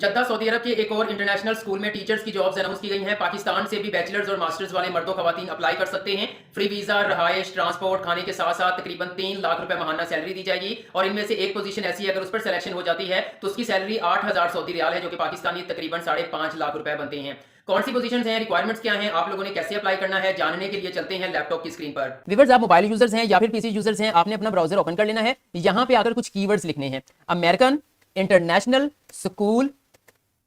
Jeddah Saudi अरब के एक और इंटरनेशनल स्कूल में टीचर्स की जॉब्स अनाउंस की गई हैं। पाकिस्तान से भी बैचलर्स और मास्टर्स वाले मर्दों खवातीन अप्लाई कर सकते हैं। फ्री वीजा, रहायश, ट्रांसपोर्ट, खाने के साथ साथ तकरीबन 3 लाख रुपए माहाना सैलरी दी जाएगी। और इनमें से एक पोजीशन ऐसी है, अगर उस पर सिलेक्शन हो जाती है तो उसकी सैलरी 8,000 सऊदी रियाल है, जो कि पाकिस्तानी तकरीबन 5.5 लाख रुपए बनते हैं। कौन सी पोजीशंस हैं, रिक्वायरमेंट्स क्या हैं, आप लोगों ने कैसे अप्लाई करना है, जानने के लिए चलते हैं लैपटॉप की स्क्रीन पर। व्यूअर्स, आप मोबाइल यूजर्स हैं या फिर पीसी यूजर्स हैं, आपने अपना ब्राउजर ओपन कर लेना है। यहाँ पे आकर कुछ कीवर्ड्स लिखने हैं। अमेरिकन इंटरनेशनल स्कूल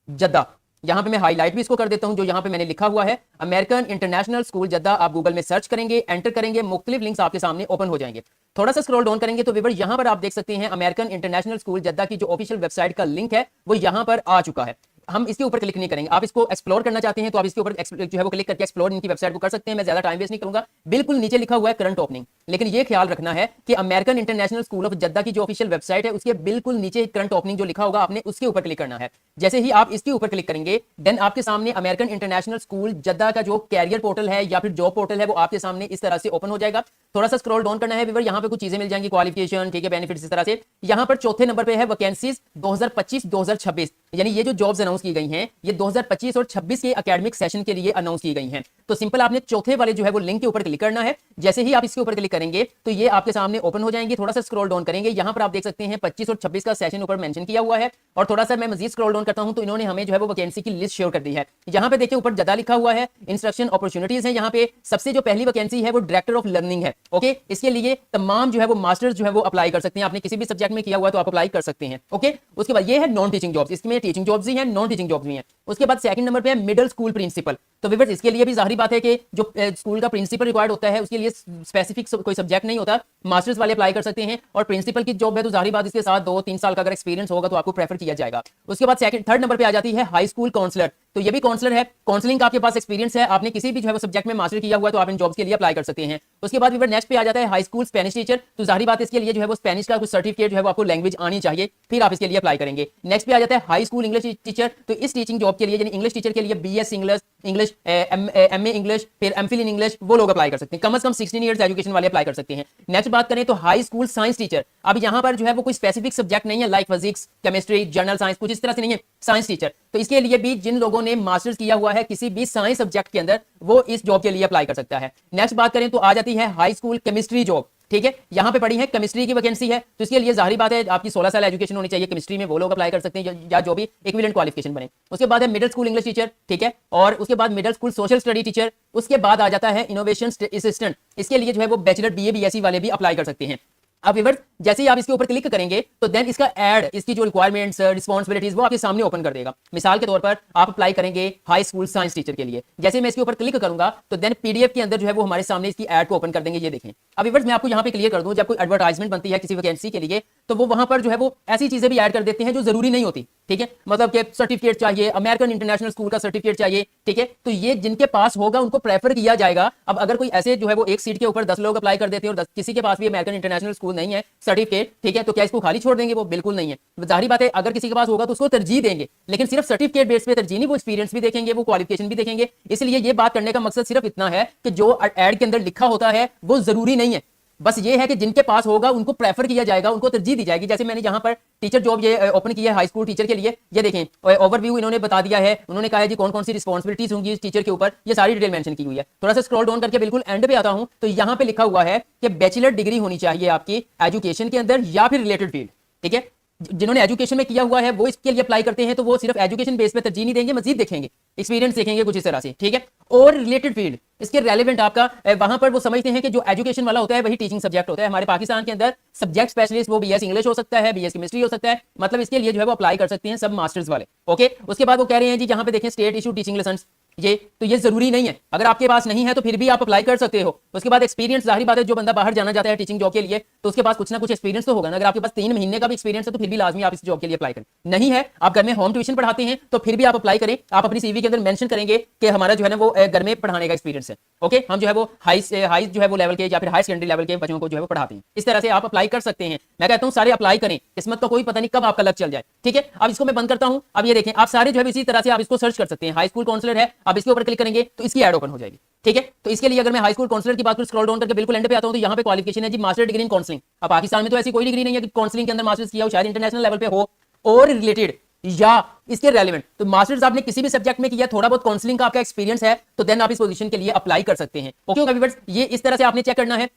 जद्दा, यहां पे मैं हाईलाइट भी इसको कर देता हूं, जो यहां पे मैंने लिखा हुआ है अमेरिकन इंटरनेशनल स्कूल जद्दा। आप गूगल में सर्च करेंगे, एंटर करेंगे, मुख्तलिफ लिंक्स आपके सामने ओपन हो जाएंगे। थोड़ा सा स्क्रॉल डाउन करेंगे तो व्यूअर यहां पर आप देख सकते हैं अमेरिकन इंटरनेशनल स्कूल जद्दा की जो ऑफिशियल वेबसाइट का लिंक है वो यहां पर आ चुका है। हम इसके ऊपर क्लिक नहीं करेंगे। आप इसको एक्सप्लोर करना चाहते हैं तो आप इसके ऊपर जो है वो क्लिक करके एक्सप्लोर इनकी वेबसाइट को कर सकते हैं। मैं ज्यादा टाइम वेस्ट नहीं करूंगा। बिल्कुल नीचे लिखा हुआ है करंट ओपनिंग, लेकिन ये ख्याल रखना है कि American international school of Jeddah की जो ऑफिशियल वेबसाइट है उसके बिल्कुल नीचे करंट ओपनिंग जो लिखा होगा आपने उसके ऊपर क्लिक करना है। जैसे ही आप इसके ऊपर क्लिक करेंगे देन आपके सामने अमेरिकन इंटरनेशनल स्कूल जद्दा का जो कैरियर पोर्टल है या फिर जॉब पोर्टल है वो आपके सामने इस तरह से ओपन हो जाएगा। थोड़ा सा स्क्रॉल डाउन करना है व्यूअर, यहाँ पे कुछ चीजें मिल जाएंगी, क्वालिफिकेशन, ठीक है, बेनिफिट्स, इस तरह से। यहाँ पर चौथे नंबर पे है वैकेंसीज 2025-2026, यानी ये जो जॉब्स अनाउंस की गई हैं ये 2025 और 26 के एकेडमिक सेशन के लिए अनाउंस की गई हैं। तो सिंपल आपने चौथे वाले जो है वो लिंक के ऊपर क्लिक करना है। जैसे ही आप इसके ऊपर क्लिक करेंगे तो ये आपके सामने ओपन हो जाएंगे। थोड़ा सा स्क्रॉल डाउन करेंगे, यहाँ पर आप देख सकते हैं 25 और 26 का सेशन ऊपर मेंशन किया हुआ है। और थोड़ा सा मैं मजीद स्क्रॉल डाउन करता हूं तो इन्होंने हमें जो है वो वैकेंसी की लिस्ट शेयर कर दी है। यहाँ पे देखिए ऊपर जद्दा लिखा हुआ है, इंस्ट्रक्शन अपॉर्चुनिटीज है। यहाँ पे सबसे जो पहली वैकेंसी है वो डायरेक्टर ऑफ लर्निंग है। ओके, इसके लिए तमाम जो है वो मास्टर्स जो है वो अप्लाई कर सकते हैं। आपने किसी भी सब्जेक्ट में किया हुआ तो आप अप्लाई कर सकते हैं। ओके, उसके बाद ये है नॉन टीचिंग जॉब्स, इसमें टीचिंग जॉब्स भी हैं, नॉन टीचिंग जॉब्स भी हैं। उसके बाद सेकंड नंबर पे है मिडिल स्कूल प्रिंसिपल। तो व्यूअर्स इसके लिए भी जाहिर बात है कि जो स्कूल का प्रिंसिपल रिक्वायर्ड होता है उसके लिए स्पेसिफिक कोई सब्जेक्ट नहीं होता, मास्टर्स वाले अप्लाई कर सकते हैं। और प्रिंसिपल की जॉब है तो जाहिर बात इसके साथ 2-3 साल का अगर एक्सपीरियंस होगा तो आपको प्रेफर किया जाएगा। उसके बाद थर्ड नंबर पे आ जाती है हाई स्कूल काउंसलर। तो ये भी काउंसलर है, काउंसलिंग का आपके पास एक्सपीरियंस है, आपने किसी भी जो है वो सब्जेक्ट में मास्टर किया हुआ है तो आप इन जॉब्स के लिए अप्लाई कर सकते हैं। उसके बाद व्यूअर नेक्स्ट पे आ जाता है हाई स्कूल स्पेनिश टीचर। तो जाहिर बात इसके लिए जो है वो स्पेनिश का कुछ सर्टिफिकेट जो है वो आपको लैंग्वेज आनी चाहिए, फिर आप इसके लिए अप्लाई करेंगे। नेक्स्ट पे आ जाता है हाई स्कूल इंग्लिश टीचर। तो इस टीचिंग जॉब के लिए यानी इंग्लिश टीचर के लिए बीएस इंग्लिश, एमए इंग्लिश, फिर एमफिल इन इंग्लिश, वो लोग अप्लाई कर सकते हैं। कम से कम 16 इयर्स एजुकेशन वाले अप्लाई कर सकते हैं। नेक्स्ट बात करें तो हाई स्कूल साइंस टीचर। अब यहाँ पर जो है वो कोई स्पेसिफिक सब्जेक्ट नहीं है, like physics, chemistry, general science, कुछ इस तरह से नहीं है, साइंस टीचर। तो इसके लिए भी जिन लोगों ने मास्टर्स किया हुआ है किसी भी साइंस सब्जेक्ट के अंदर वो इस जॉब के लिए अप्लाई कर सकता है। नेक्स्ट बात करें तो आ जाती है हाई स्कूल केमिस्ट्री जॉब। ठीक है, यहां पे पड़ी है केमिस्ट्री की वैकेंसी है, तो इसके लिए जाहिर बात है आपकी 16 साल एजुकेशन होनी चाहिए केमिस्ट्री में, वो लोग अप्लाई कर सकते हैं या जो भी इक्विवेलेंट क्वालिफिकेशन बने। उसके बाद है मिडिल स्कूल इंग्लिश टीचर, ठीक है, और उसके बाद middle school social study teacher. उसके बाद आ जाता है इनोवेशन असिस्टेंट। इसके लिए जो है वो बैचलर बीए बीएससी वाले भी अप्लाई कर सकते हैं। अब व्यूअर्स जैसे ही आप इसके ऊपर क्लिक करेंगे तो देन इसका ऐड, इसकी जो रिक्वायरमेंट्स, रिस्पांसिबिलिटीज वो आपके सामने ओपन कर देगा। मिसाल के तौर पर आप अप्लाई करेंगे हाई स्कूल साइंस टीचर के लिए। जैसे मैं इसके ऊपर क्लिक करूंगा तो देन पीडीएफ के अंदर जो है वो हमारे सामने इसकी ऐड को ओपन कर देंगे। ये देखें। अब व्यूअर्स मैं आपको यहाँ पे क्लियर कर दूं, जब कोई एडवर्टाइजमेंट बनती है किसी वैकेंसी के लिए तो वो वहां पर जो है वो ऐसी चीजें भी ऐड कर देते हैं जो जरूरी नहीं होती। ठीक है, मतलब कि सर्टिफिकेट चाहिए, अमेरिकन इंटरनेशनल स्कूल का सर्टिफिकेट चाहिए, ठीक है, तो ये जिनके पास होगा उनको प्रेफर किया जाएगा। अब अगर कोई ऐसे जो है वो एक सीट के ऊपर 10 लोग अप्लाई कर देते हैं और किसी के पास भी अमेरिकन इंटरनेशनल स्कूल नहीं है सर्टिफिकेट, ठीक है, तो क्या इसको खाली छोड़ देंगे? वो बिल्कुल नहीं है। जाहिर बात है अगर किसी के पास होगा तो उसको तरजीह देंगे, लेकिन सिर्फ सर्टिफिकेट बेस पे तरजीह नहीं, वो एक्सपीरियंस भी देखेंगे, वो क्वालिफिकेशन भी देखेंगे। इसलिए ये बात करने का मकसद सिर्फ इतना है कि जो एड के अंदर लिखा होता है वो जरूरी नहीं है, बस ये है कि जिनके पास होगा उनको प्रेफर किया जाएगा, उनको तरजीह दी जाएगी। जैसे मैंने यहाँ पर टीचर जॉब ये ओपन की है हाई स्कूल टीचर के लिए, ये देखें ओवरव्यू इन्होंने बता दिया है। उन्होंने कहा है जी कौन कौन सी रिस्पांसिबिलिटीज होंगी इस टीचर के ऊपर, ये सारी डिटेल मेंशन की हुई है। थोड़ा सा स्क्रॉल डाउन करके बिल्कुल एंड पे आता हूं तो यहाँ पे लिखा हुआ है कि बैचलर डिग्री होनी चाहिए आपकी एजुकेशन के अंदर या फिर रिलेटेड फील्ड। ठीक है, जिन्होंने एजुकेशन में किया हुआ है वो इसके लिए अप्लाई करते हैं तो वो सिर्फ एजुकेशन बेस पे तरजीह नहीं देंगे, मजीद देखेंगे, एक्सपीरियंस देखेंगे कुछ इस तरह से। ठीक है, और रिलेटेड फील्ड इसके रेलेवेंट आपका वहां पर वो समझते हैं कि जो एजुकेशन वाला होता है वही टीचिंग सब्जेक्ट होता है। हमारे पाकिस्तान के अंदर सब्जेक्ट स्पेशलिस्ट वो बीएस इंग्लिश हो सकता है, बीएस केमिस्ट्री हो सकता है, मतलब इसके लिए जो है वो अप्लाई कर सकते हैं सब मास्टर्स वाले। ओके, उसके बाद वो कह रहे हैं जी जहां पे देखें स्टेट इशू टीचिंग लाइसेंस, ये तो ये जरूरी नहीं है, अगर आपके पास नहीं है तो फिर भी आप अप्लाई कर सकते हो। उसके बाद एक्सपीरियंस, जाहिर बात है जो बंदा बाहर जाना चाहता है टीचिंग जॉब के लिए तो उसके पास कुछ ना कुछ एक्सपीरियंस तो होगा ना। अगर आपके पास 3 महीने का भी एक्सपीरियंस है तो फिर भी लाजमी आप इस जॉब के लिए अप्लाई करें। नहीं है, आप घर में होम ट्यूशन पढ़ाते हैं तो फिर भी आप अप्लाई करें। आप अपनी सीवी के अंदर मेंशन करेंगे कि हमारा जो है ना वो घर में पढ़ाने का एक्सपीरियंस है। ओके, हम जो है वो हाई जो है वो लेवल के या फिर हाई सेकेंडरी लेवल के बच्चों को जो है वो पढ़ाते हैं। इस तरह से आप अप्लाई कर सकते हैं। मैं कहता हूं सारे अप्लाई करें, किस्मत का कोई पता नहीं कब आपका लक चल जाए। ठीक है, अब इसको मैं बंद करता हूं। अब ये देखें आप सारे जो है इसी तरह से आप इसको सर्च कर सकते हैं। हाई स्कूल काउंसलर है, आप इसके ऊपर क्लिक करेंगे तो इसकी ऐड ओपन हो जाएगी। ठीक है, तो इसके लिए अगर मैं हाई स्कूल काउंसलर की बात करूं, स्क्रॉल डाउन करके बिल्कुल एंड पे आता हूं तो यहाँ पे क्वालिफिकेशन है जी मास्टर डिग्री इन काउंसलिंग। अब पाकिस्तान में तो ऐसी कोई डिग्री नहीं है कि काउंसलिंग के अंदर मास्टर्स किया हो, शायद इंटरनेशनल लेवल पे हो और रिलेटेड या इसके रेलेवेंट। तो मास्टर्स आपने किसी भी सब्जेक्ट में किया, थोड़ा बहुत काउंसलिंग का आपका एक्सपीरियंस है, तो देन आप इस पोजीशन के लिए अप्लाई कर सकते हैं। ओके व्यूअर्स, ये इस तरह से आपने चेक करना है।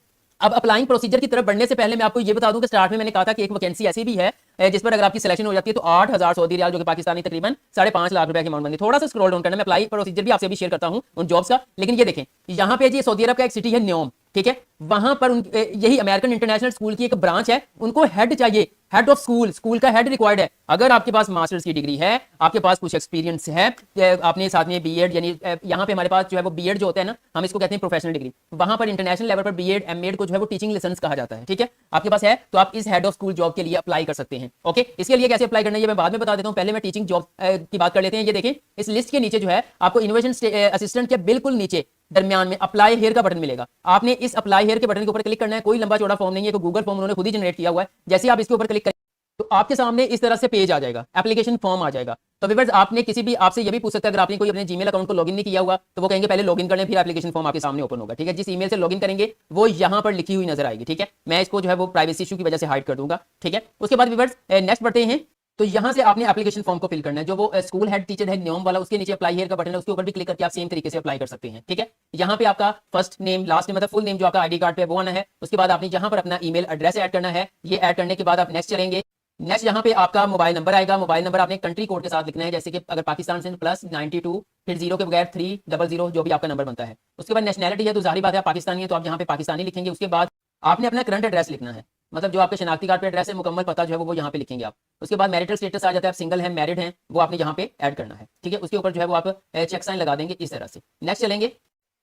अब अप्लाइंग प्रोसीजर की तरफ बढ़ने से पहले मैं आपको ये बता दूं कि स्टार्ट में मैंने कहा था कि एक वैकेंसी ऐसी भी है जिस पर अगर आपकी सिलेक्शन हो जाती है तो 8,000 सऊदी रियाल, जो कि पाकिस्तानी तकरीबन 5.5 लाख रुपए की अमाउंट बनती है। थोड़ा सा स्क्रॉल डाउन करना, मैं अप्लाई प्रोसीजर भी आपसे भी शेयर करता हूं उन जॉब्स का। लेकिन ये देखें, यहाँ पे जी सऊदी अरब का एक सिटी है न्योम, ठीक है, वहां पर यही अमेरिकन इंटरनेशनल स्कूल की एक ब्रांच है, उनको हेड चाहिए, हेड ऑफ स्कूल, स्कूल का हेड रिक्वायर्ड है। अगर आपके पास मास्टर्स की डिग्री है, आपके पास कुछ एक्सपीरियंस है, आपने साथ में बीएड, यानी यहाँ पे हमारे पास जो है वो बीएड जो होता है ना, हम इसको कहते हैं प्रोफेशनल डिग्री, वहां पर इंटरनेशनल लेवल पर बीएड एमएड को जो है वो टीचिंग लाइसेंस कहा जाता है, ठीक है, आपके पास है तो आप इस हेड ऑफ स्कूल जॉब के लिए अप्लाई कर सकते हैं। ओके, इसके लिए कैसे अप्लाई करना है ये मैं बाद में बता देता हूं, पहले मैं टीचिंग जॉब की बात कर लेते हैं। ये देखें, इस लिस्ट के नीचे जो है आपको इनोवेशन असिस्टेंट के बिल्कुल नीचे दरमियान में अप्लाई हेयर का बटन मिलेगा। आपने इस अप्लाई हेयर के बटन के ऊपर क्लिक करना है। कोई लंबा चौड़ा फॉर्म नहीं है, गूगल फॉर्म उन्होंने खुद ही जनरेट किया हुआ है। जैसे आप इसके ऊपर क्लिक करें तो आपके सामने इस तरह से पेज आ जाएगा, एप्लीकेशन फॉर्म आ जाएगा। तो व्यूअर्स, आपने किसी भी, आपसे ये भी पूछ सकता है अगर आपने कोई अपने जीमेल अकाउंट को लॉगिन नहीं किया हुआ तो वो कहेंगे पहले लॉगिन कर लें, फिर एप्लीकेशन फॉर्म आपके सामने ओपन होगा, ठीक है। जिस ईमेल से लॉगिन करेंगे वो यहाँ पर लिखी हुई नजर आएगी, ठीक है। मैं इसको जो है वो प्राइवेसी इशू की वजह से हाइड कर दूंगा, ठीक है। उसके बाद व्यूअर्स नेक्स्ट बढ़ते हैं। तो यहाँ से आपने एप्लीकेशन फॉर्म को फिल करना है। जो वो स्कूल हेड टीचर है न्योम वाला, उसके नीचे अप्लाई हियर का बटन है, उसके ऊपर भी क्लिक करके आप सेम तरीके से अप्लाई कर सकते हैं, ठीक है। यहाँ पे आपका फर्स्ट नेम, लास्ट नेम, मतलब फुल नेम जो आपका आईडी कार्ड पे वो आना है। उसके बाद आपने यहाँ पर अपना ईमेल एड्रेस ऐड करना है। ये ऐड करने के बाद आप नेक्स्ट चलेंगे। नेक्स्ट यहाँ पे आपका मोबाइल नंबर आएगा। मोबाइल नंबर आपने कंट्री कोड के साथ लिखना है, जैसे कि अगर पाकिस्तान से +92, फिर 0 के बगैर 300 जो भी आपका नंबर बनता है। उसके बाद नेशनैलिटी है तो जाहिर बात है आप पाकिस्तानी है तो आप यहाँ पे पाकिस्तानी लिखेंगे। उसके बाद आपने अपना करंट एड्रेस लिखना है, मतलब जो आपके शनाख्ती कार्ड पे एड्रेस है, मुकम्मल पता जो है वो यहाँ पे लिखेंगे आप। उसके बाद मैरिटल स्टेटस आ जाता है, आप सिंगल हैं, मैरिड हैं, वो आपने यहाँ पे ऐड करना है, ठीक है। उसके ऊपर जो है वो आप चेक साइन लगा देंगे इस तरह से। नेक्स्ट चलेंगे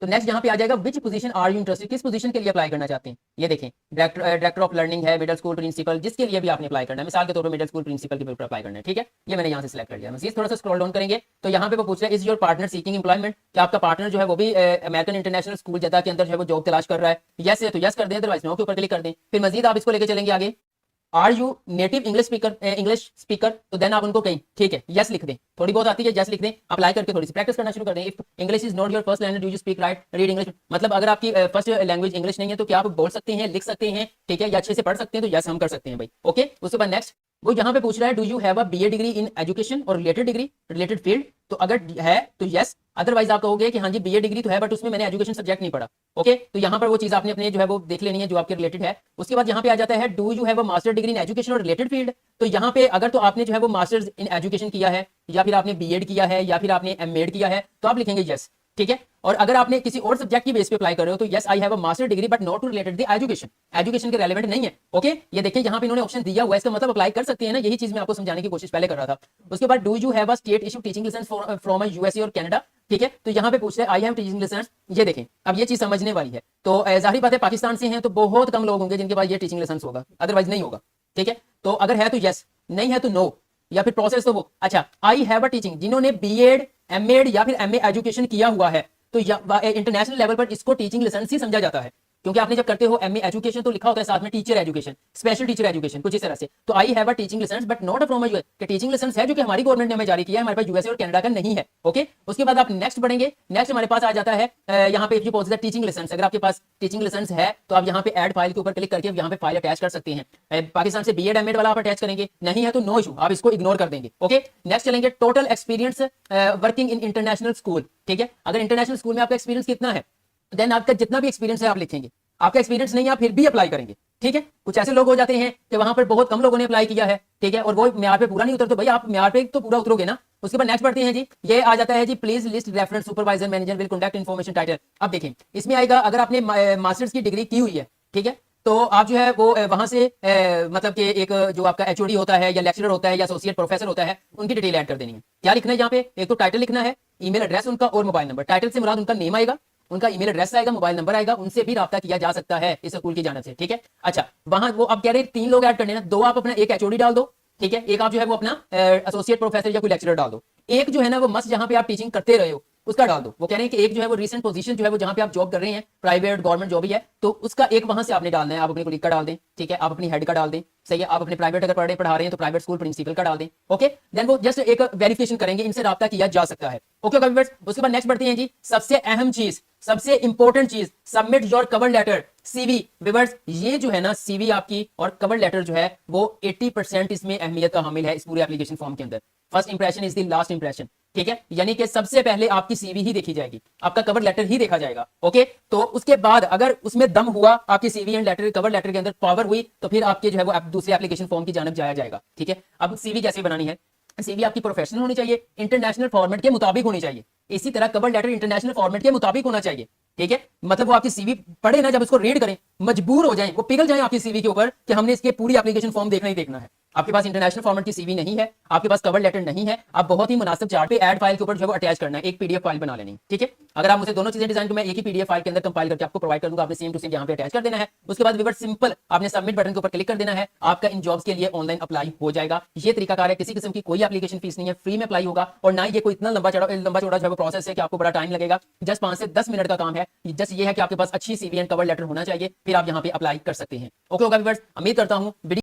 तो नेक्स्ट यहाँ पे आ जाएगा which position are you interested, किस पोजीशन के लिए अप्लाई करना चाहते हैं। ये देखें, डायरेक्टर ऑफ लर्निंग है, मिडिल स्कूल प्रिंसिपल, जिसके लिए भी आपने अप्लाई करना है। मिसाल के तौर पर मिडिल स्कूल प्रिंसिपल के ऊपर अप्लाई करना है, ठीक है। ये मैंने यहाँ से सिलेक्ट कर लिया। मजीद थोड़ा सा स्क्रॉल डाउन करेंगे तो यहाँ पे वो पूछ रहा है is your partner seeking employment, क्या आपका पार्टनर जो है वो भी अमेरिकन इंटरनेशनल स्कूल जद्दा के अंदर जो है वो जॉब तलाश कर रहा है। यस है तो यस कर दें, अदरवाइज नो के ऊपर क्लिक कर दें। फिर मजीद आप इसको लेकर चलेंगे आगे। Are you native English speaker, तो देन आप उनको कहीं ठीक है यस लिख दें, थोड़ी बहुत आती है यस लिख दें, अप्लाई करके थोड़ी सी प्रैक्टिस करना शुरू कर दें। If English is not your first language, do you speak right read English, मतलब अगर आपकी फर्स्ट लैंग्वेज इंग्लिश नहीं है तो क्या आप बोल सकते हैं, लिख सकते हैं, ठीक है, या अच्छे से पढ़ सकते हैं, तो यस हम कर सकते हैं भाई। ओके, उसके बाद नेक्स्ट वो यहाँ पे पूछ रहा है do you have a BA degree in education और रिलेटेड डिग्री रिलेटेड फील्ड, तो अगर है तो यस, अदरवाइज आप कहोगे कि हाँ जी बीए डिग्री तो है बट उसमें मैंने एजुकेशन सब्जेक्ट नहीं पढ़ा। ओके, तो यहाँ पर वो चीज आपने अपने जो है वो देख लेनी है जो आपके रिलेटेड है। उसके बाद यहाँ पे आ जाता है do you have a master degree in education और रिलेटेड फील्ड, तो यहाँ पे अगर तो आपने जो है वो मास्टर्स इन एजुकेशन किया है या फिर आपने बीएड किया है या फिर आपने एमएड किया है तो आप लिखेंगे यस, ठीक है। और अगर आपने किसी और सब्जेक्ट की बेस पे अप्लाई कर रहे हो तो yes I have a master degree but not to related the education, education के रेलेवेंट नहीं है। ओके, ये देखिए यहाँ पे इन्होंने ऑप्शन दिया हुआ है, इसका मतलब अप्लाई कर सकते हैं ना, यही चीज मैं आपको समझाने की कोशिश पहले कर रहा था। उसके बाद do you have a state issue teaching license from a USA और कनाडा, ठीक है, तो यहाँ पे पूछ रहे हैं आई हैव टीचिंग लाइसेंस। ये देखें, अब ये चीज समझने वाली है। तो जाहिर बात है पाकिस्तान से हैं तो बहुत कम लोग होंगे जिनके पास ये टीचिंग लाइसेंस होगा, अदरवाइज नहीं होगा, ठीक है। तो अगर है तो यस, नहीं है तो नो, या फिर प्रोसेस तो वो। अच्छा, आई हैव अ टीचिंग, जिन्होंने बीएड एमएड या फिर एमए एजुकेशन किया हुआ है तो इंटरनेशनल लेवल पर इसको टीचिंग लाइसेंस ही समझा जाता है, क्योंकि आपने जब करते हो एमए एजुकेशन तो लिखा होता है साथ में teacher education, special teacher education, कुछ इस तरह से। तो I have a teaching license but not from US, कि टीचिंग लाइसेंस है जो कि हमारी गवर्नमेंट ने हमें जारी किया है, हमारे पास यूएसए और कनाडा का नहीं है। ओके, उसके बाद आप नेक्स्ट बढ़ेंगे। नेक्स्ट हमारे पास आ जाता है यहाँ पे टीचिंग लाइसेंस, अगर आपके पास टीचिंग लाइसेंस है तो आप यहाँ पे ऐड फाइल के ऊपर क्लिक करके यहाँ पे फाइल अटैच कर सकते हैं। पाकिस्तान से बीएड एमएड वाला आप अटैच करेंगे, नहीं है तो नो इशू, आप इसको इग्नोर कर देंगे। ओके, नेक्स्ट चलेंगे total experience working in international school, ठीक है। अगर इंटरनेशनल स्कूल में आपका एक्सपीरियंस कितना है देन आपका जितना भी एक्सपीरियंस है आप लिखेंगे। आपका एक्सपीरियंस नहीं है आप फिर भी अप्लाई करेंगे, ठीक है। कुछ ऐसे लोग हो जाते हैं कि वहां पर बहुत कम लोगों ने अप्लाई किया है, ठीक है, और वो म्यार पे पूरा नहीं उतर, तो भाई आप म्यार पे तो पूरा उतरोगे ना। उसके बाद नेक्स्ट बढ़ते हैं जी, ये आ जाता है जी please list reference supervisor manager will contact information title. अब देखें इसमें आएगा अगर आपने मास्टर्स की डिग्री की हुई है, ठीक है, तो आप जो है वो वहां से मतलब कि एक जो आपका एचओडी होता है या लेक्चरर होता है या एसोसिएट प्रोफेसर होता है उनकी डिटेल ऐड कर देनी है। क्या लिखना है यहाँ पे, एक तो टाइटल लिखना है, ईमेल एड्रेस उनका और मोबाइल नंबर। टाइटल से मुराद उनका नेम आएगा, उनका ईमेल एड्रेस आएगा, मोबाइल नंबर आएगा, उनसे भी राब्ता किया जा सकता है इस स्कूल की जानिब से, ठीक है। अच्छा, वहां वो अब कह रहे हैं 3 लोग ऐड करने ना, 2 आप अपना एक एचओडी डाल दो, ठीक है, एक आप जो है वो अपना एसोसिएट प्रोफेसर या कोई लेक्चरर डाल दो, एक जो है ना वो मस्त जहां पे आप टीचिंग करते रहे हो उसका डाल दो। वो कह रहे हैं कि एक जो है वो रीसेंट पोजीशन जो है वो जहां पे आप जॉब कर रहे हैं, प्राइवेट गवर्नमेंट जॉब ही है, तो उसका एक वहां से आपने डालना है। आप अपने कोलीग का डाल दें, ठीक है, आप अपनी हेड का डाल दें, सही है, आप अपने प्राइवेट अगर पढ़ा रहे हैं तो प्राइवेट स्कूल प्रिंसिपल का डाल दें। ओके, देन वो जस्ट एक वेरिफिकेशन करेंगे, इनसे राब्ता किया जा सकता है। ओके व्यूअर्स, उसके बाद नेक्स्ट बढ़ते हैं जी, सबसे अहम चीज, सबसे इंपॉर्टेंट चीज, submit your cover letter CV विवर्स, ये जो है ना सीवी आपकी और कवर लेटर जो है वो 80% इसमें अहमियत का हामिल है इस पूरे एप्लीकेशन फॉर्म के अंदर। First impression is the last impression, ठीक है, यानी कि सबसे पहले आपकी सीवी ही देखी जाएगी, आपका कवर लेटर ही देखा जाएगा। ओके, तो उसके बाद अगर उसमें दम हुआ, आपकी CV and letter cover letter के अंदर पावर हुई, तो फिर आपके जो है वो दूसरे एप्लीकेशन फॉर्म की जानब जाया जाएगा। ठीक है, अब सीवी कैसे बनानी है? सीवी आपकी प्रोफेशनल होनी चाहिए, इंटरनेशनल फॉर्मेट के मुताबिक होनी चाहिए। इसी तरह कवर लेटर इंटरनेशनल फॉर्मेट के मुताबिक होना चाहिए। ठीक है, मतलब वो आपकी सीवी पढ़े ना, जब उसको रीड करें मजबूर हो जाए, वो पिघल जाए आपकी सीवी के ऊपर कि हमने इसके पूरी एप्लीकेशन फॉर्म देखना ही देखना है। आपके पास इंटरनेशनल फॉर्मेट की सीवी नहीं है, आपके पास कवर लेटर नहीं है, आप बहुत ही मुनासिब चार्ट पे ऐड फाइल के ऊपर जो है अटैच करना है, एक पीडीएफ फाइल बना लेनी। ठीक है, अगर आप मुझे दोनों चीजें डिजाइन तो मैं एक ही पीडीएफ फाइल के अंदर कंपाइल करके आपको प्रोवाइड कर दूंगा, आपने सेम टू सेम यहाँ पे अटैच कर देना है। उसके बाद विवर सिंपल आपने सबमिट बटन के ऊपर क्लिक कर देना है, आपका इन जॉब्स के लिए ऑनलाइन अप्लाई हो जाएगा। ये तरीकाकार है, किसी किस्म की कोई एप्लीकेशन फीस नहीं है, फ्री में अप्लाई होगा, और ना ये कोई इतना लंबा चौड़ा जो प्रोसेस है कि आपको बड़ा टाइम लगेगा। जस्ट 5 से 10 मिनट का काम है। जस्ट ये है कि आपके पास अच्छी सीवी एंड कवर लेटर होना चाहिए, फिर आप यहाँ पे अप्लाई कर सकते हैं। ओके होगा विवर्स, उम्मीद करता हूँ